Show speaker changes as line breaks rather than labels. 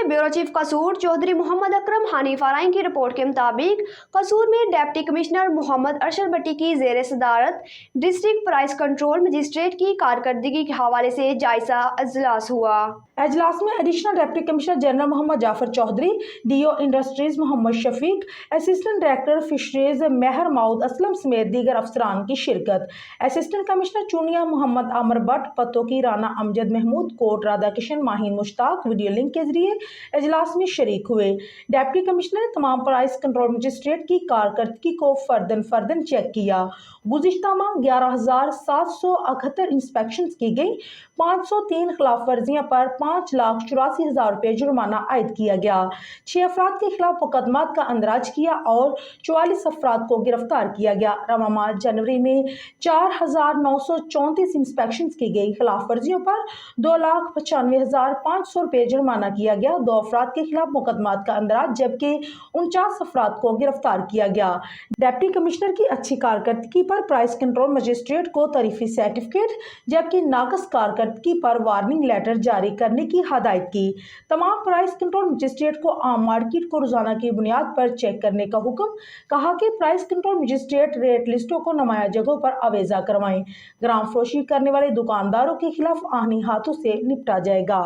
Bureau chief कसूर चौधरी मोहम्मद अकरम हनीफ आराइन की report के मुताबिक कसूर में डिप्टी कमिश्नर मोहम्मद अरशद भट्टी की ज़ेर सदारत डिस्ट्रिक्ट प्राइस कंट्रोल मजिस्ट्रेट की कारकर्दगी के हवाले से जायजा अजलास हुआ।
एजलास में additional deputy commissioner general Mohammad Jafar Chaudhry, DO industries Mohammad Shafiq, assistant director fisheries Mehar माउद असलम समेत दीगर अफसरान की शिरकत। Assistant commissioner Chunian Mohammad Aamir Bhatt, Pattoki Rana Amjad Mahmood, Kot Radha Kishan Maheen Mushtaq video link के जरिए एजलास में शरीक हुए। डिप्टी कमिश्नर ने तमाम प्राइस कंट्रोल मजिस्ट्रेट की कारकर्दगी को फर्दन चेक किया। गुज़िश्ता माह 11,778 इंस्पेक्शन की गई, 503 खिलाफ वर्जियां पर 5,84,000 रुपये जुर्माना आयद किया गया। 6 अफराद के खिलाफ मुकदमात का अंदराज किया और 44 अफराद को गिरफ्तार किया गया। रवां माह जनवरी में 4,934 इंस्पेक्शन की गई, खिलाफ वर्जियों पर 2,95,500 रुपये जुर्माना किया गया। 2 अफराद के खिलाफ मुकदमात का अंदराज जबकि 49 अफराद को गिरफ्तार किया गया। डिप्टी कमिश्नर की अच्छी कारकर्दगी पर प्राइस कंट्रोल मजिस्ट्रेट को तरीफी सर्टिफिकेट जबकि नाकस कारकर्दगी पर वार्निंग लेटर जारी करने की हदायत की। तमाम प्राइस कंट्रोल मजिस्ट्रेट को आम मार्केट को रोजाना की बुनियाद पर चेक करने का हुक्म। कहा कि प्राइस कंट्रोल मजिस्ट्रेट रेट लिस्टों को नुमाया जगहों पर अवेजा करवाएं। ग्राम फरोशी करने वाले दुकानदारों के खिलाफ आहनी हाथों से निपटा जाएगा।